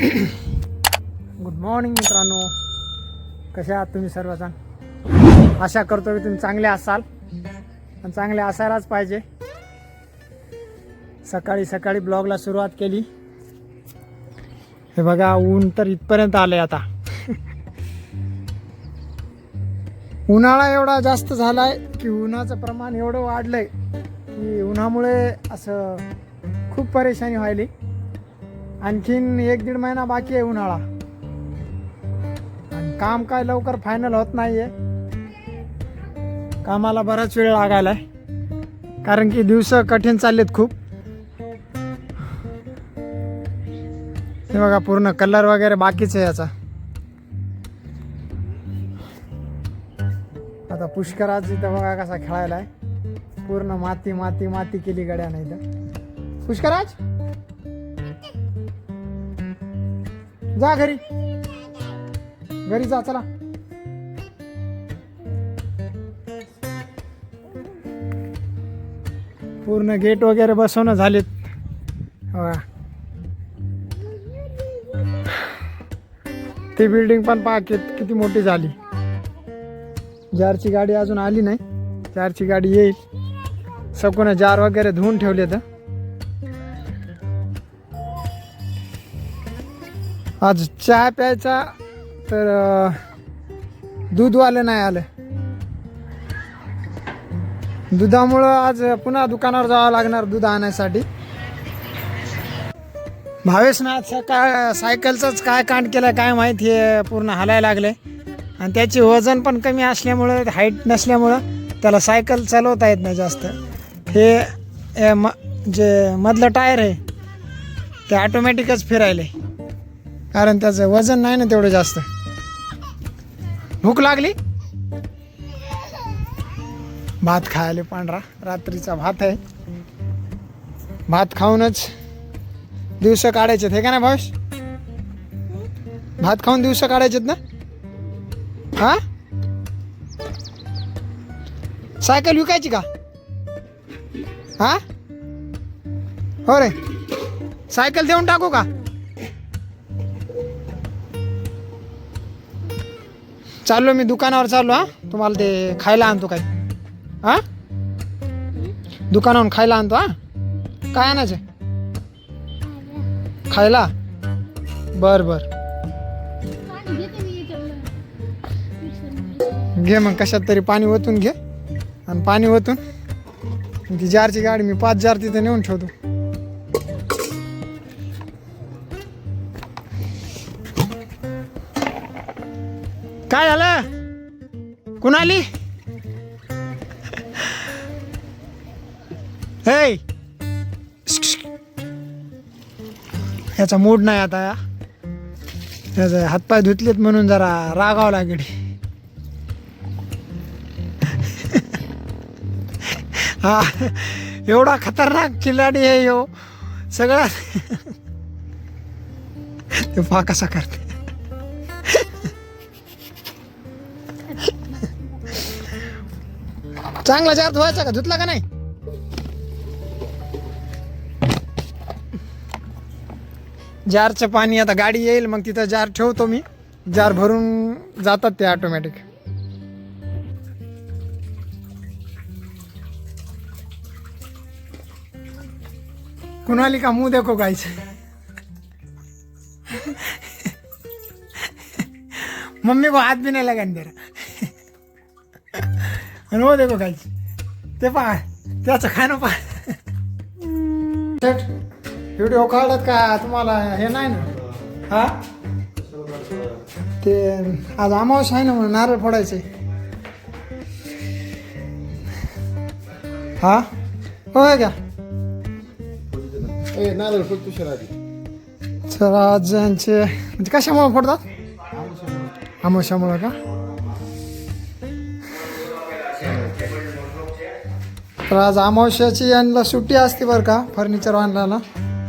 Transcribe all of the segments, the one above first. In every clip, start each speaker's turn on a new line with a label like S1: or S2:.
S1: Good morning मित्रांनो, कसे आहात तुम्ही सर्वजण? आशा करतो की तुम्ही चांगले असाल आणि चांगले असायलाच पाहिजे. सकाळी सकाळी ब्लॉगला सुरुवात केली. हे बघा, ऊन तर इथपर्यंत आले आता. उन्हाळा एवढा जास्त झालाय की उन्हाचं प्रमाण एवढं वाढलंय की उन्हामुळे असं खूप परेशानी व्हायली. आणखीन 1-1.5 महिना बाकी आहे उन्हाळा, आणि काम काय लवकर फायनल होत नाहीये. कामाला बराच वेळ लागायला आहे, कारण की दिवस कठीण चाललेत खूप. हे बघा, पूर्ण कलर वगैरे बाकीच आहे याचा. आता पुष्कराज इथं बघा कसा खेळायला आहे. पूर्ण माती माती माती केली गड्या. नाही तर पुष्कराज जा घरी, घरी जा, चला. पूर्ण गेट वगैरे बसवणं झालेत. बघा, ती बिल्डिंग पण पहा किती मोठी झाली. जारची गाडी अजून आली नाही, जारची गाडी येईल. सगळं जार वगैरे धुवून ठेवले. तर आज चहा प्यायचा, तर दूधवाले नाही आलं. दुधामुळं आज पुन्हा दुकानावर जावं लागणार दूध आणण्यासाठी. भावेश ना सकाळ सायकलचंच काय कांड केलं काय माहीत, हे पूर्ण हालायला लागले. आणि त्याची वजन पण कमी असल्यामुळं, हाईट नसल्यामुळं त्याला सायकल चालवता येत नाही जास्त. हे जे मधलं टायर आहे ते ऑटोमॅटिकच फिरायले, कारण त्याचं वजन नाही ना तेवढं जास्त. भूक लागली, भात खायला पांढरा रात्रीचा भात आहे. भात खाऊनच दिवस काढायचे, हे का नाही भावेश? भात खाऊन दिवस काढायचेत ना? हा, सायकल विकायची का? हा, हो रे, सायकल देऊन टाकू का? चाललो मी दुकानावर, चाललो. हा, तुम्हाला ते खायला आणतो काही. हा, दुकानावरून खायला आणतो. हा, काय आणायचं खायला? बर बर, घे मग. कशात तरी पाणी ओतून घे, आणि पाणी ओतून ती जारची गाडी मी 5 जार तिथे नेऊन ठेवतो. काय झालं? कुणाली? हे, याचा मूड नाही आता. याचा हातपाय धुतलेत म्हणून जरा रागावं लागेल. हा, एवढा खतरनाक खिलाडी आहे यो सगळा. ते पहा कसा करते. चांगला जार धुवायचा का? धुतला का नाही? जारचं पाणी आता गाडी येईल, मग तिथं जार ठेवतो मी. जार भरून जातात ते ऑटोमॅटिक. कुणाली का मुंह देखो गाइस. मम्मी को हाथ भी नहीं लगाने दे रहा. आणि हो देखो गाइस, ते पहा त्याचं खाणं पहा. व्हिडिओ काढत का तुम्हाला हे नाही ना? हा, ते आज अमावस्या आहे ना, म्हणून नारळ फोडायचे. हा, होय का?
S2: नारळ फोडतो शराधी.
S1: तर आज यांचे म्हणजे कशामुळे फोडतात? अमावस्यामुळं का? तर आज अमावस्याची यांना सुट्टी असते बरं का, फर्निचर आणल्याला.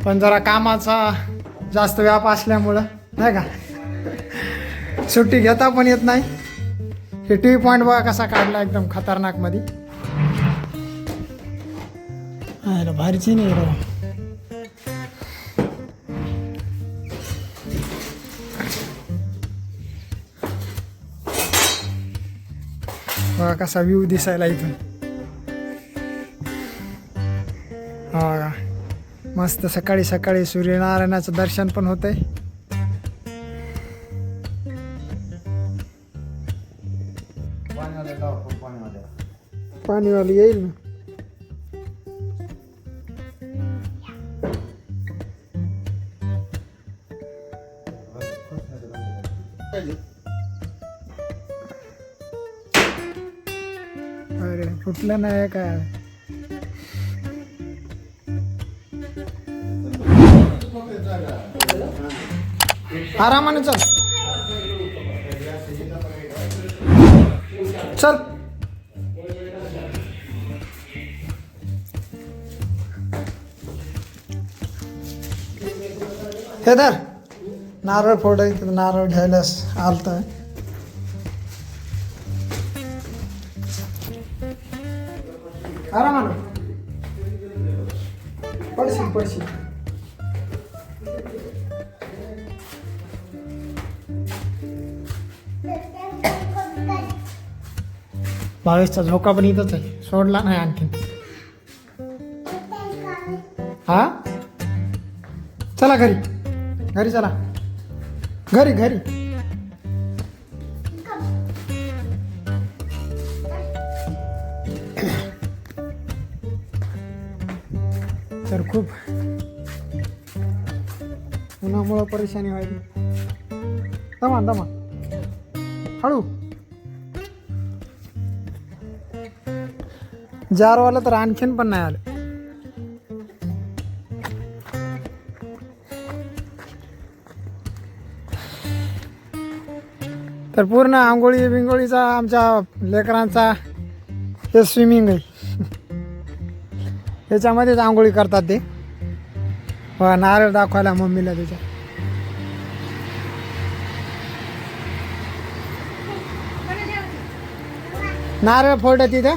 S1: पण जरा कामाचा जास्त व्याप असल्यामुळं नाही का, सुट्टी घेता पण येत नाही. हे टी पॉईंट बघा कसा काढला, एकदम खतरनाक मध्ये. भारीची नाही. बघा कसा व्ह्यू दिसायला इथून. हा मस्त सकाळी सकाळी सूर्यनारायणाचं दर्शन पण होतंय. पाणीवाली येईल ना. अरे कुठलं नाही काय. आरामाने चल चल. हे धर नारळ फोड. नारळ घ्यायला आलत. आरामानं पडशील पडशील. भावेशचा झोका पण इथंच आहे, सोडला नाही आणखीन. हा चला घरी. घरी चला. घरी घरी. तर खूप उन्हामुळं परेशानी व्हायची. दमा दमा हळू. जारवाला तर आणखीन पण नाही आलं. तर पूर्ण आंघोळी बिंगोळीचा आमच्या लेकरांचा हे स्विमिंग आहे. त्याच्यामध्येच आंघोळी करतात ते. नारळ दाखवायला मम्मीला त्याच्या. नारळ फोडलं तिथं.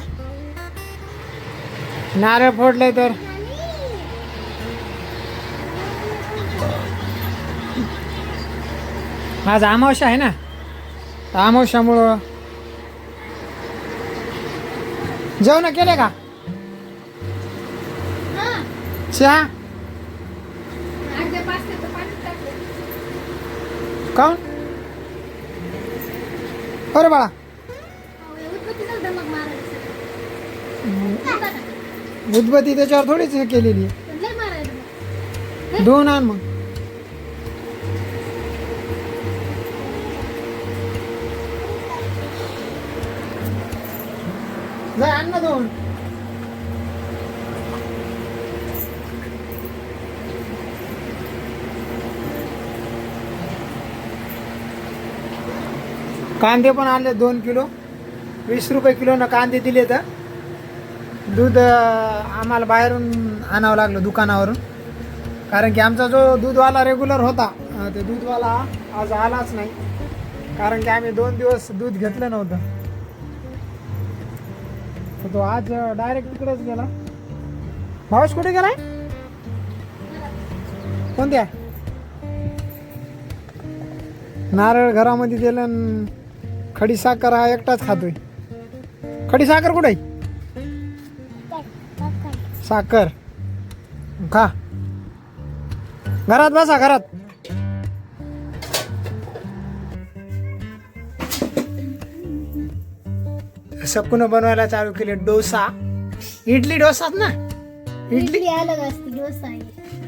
S1: नारळ फोडलंय तर आज अमावस्या आहे ना. अमावस्यामुळं जेवण केले का. चहा काऊन. अरे बाळा उदबत्ती त्याच्यावर थोडीच हे केलेली आहे. दोन आण मग. जाय आण ना दोन. कांदे पण आणले 2 किलो. 20 रुपये किलोनं कांदे दिले. तर दूध आम्हाला बाहेरून आणावं लागलं दुकानावरून. कारण की आमचा जो दूधवाला रेग्युलर होता ते दूधवाला आज आलाच नाही. कारण की आम्ही 2 दिवस दूध घेतलं नव्हतं. तर तो आज डायरेक्ट तिकडेच गेला. भावेश कुठे गेलाय. कोणत्या. नारळ घरामध्ये दिलं. खडी साखर हा एकटाच खातोय. खडी साखर कुठे आहे. साखर खा. घरात बसा घरात. सकून बनवायला चालू केले डोसा. इडली डोसाच ना. इडली
S2: अलग असते डोसा आहे.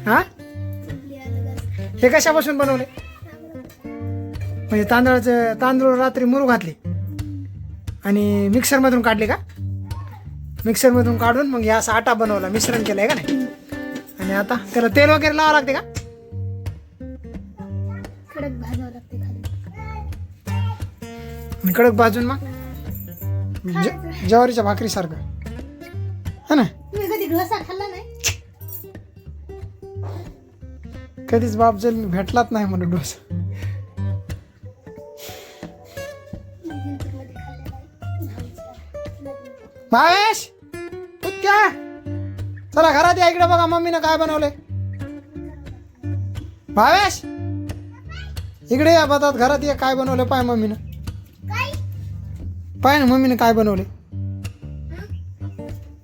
S1: हा
S2: इडली अलग असते.
S1: हे कशापासून बनवले. म्हणजे तांदूळ रात्री मुरू घातले आणि मिक्सरमधून काढले का. मिक्सरमधून काढून मग हे असा आटा बनवला. मिश्रण केलंय का नाही. आणि आता त्याला तेल वगैरे लावावं लागते का.
S2: कडक भाजावं लागते खाली.
S1: आणि कडक भाजून मग ज्वारीच्या भाकरी सारखं है ना.
S2: तुम्ही कधी डोसा खाल्ला नाही.
S1: कधीच बापजल भेटलाच नाही म्हणून डोसा. भावेश क्या चला घरात या. इकडे बघा मम्मीनं काय बनवलंय. भावेश इकडे या. बघतात घरात या काय बनवलं पाय मम्मीनं. पाय ना मम्मीने काय बनवले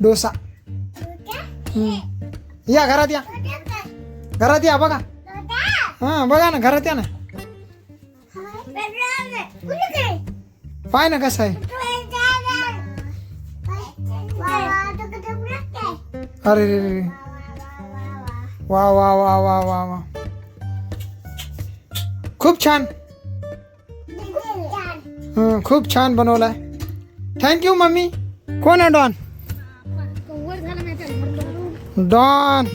S1: डोसा या घरात या घरात या बघा हां बघा ना घरात या ना पाय ना कसं आहे अरे रे रे वा वा वा वा वा वा खूप छान खूप छान बनवलाय थँक्यू मम्मी कोण आहे डॉन
S2: वर झाला नाही तर
S1: डॉन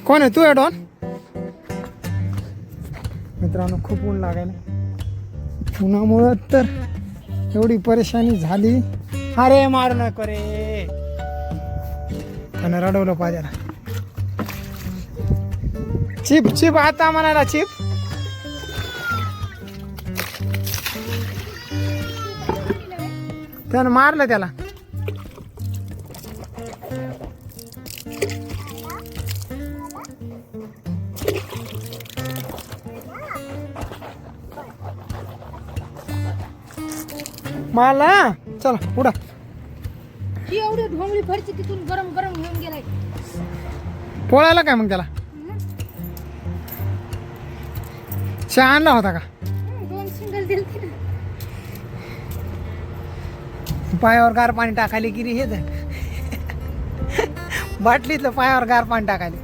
S1: कोण आहे तू आहे डॉन मित्रांनो खूप ऊन लागायला उन्हामुळं तर एवढी परेशानी झाली अरे मार नको रे त्यानं रडवलं पाहिजे चिप चिप आता म्हणाला चिप त्यानं मारलं त्याला मारला चला उडा
S2: ही एवढी ढोंगळी भरची तिथून गरम गरम घेऊन गेलाय
S1: पोळायला काय मग त्याला चहा आणला होता का
S2: 2 सिंगल दिलते ना
S1: पायावर गार पाणी टाकायला की रे हे तर बाटलीतलं पायावर गार पाणी टाकायला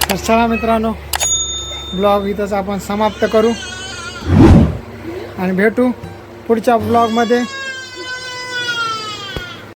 S1: तर चला मित्रांनो ब्लॉग इथंच आपण समाप्त करू आणि भेटू पुढच्या ब्लॉगमध्ये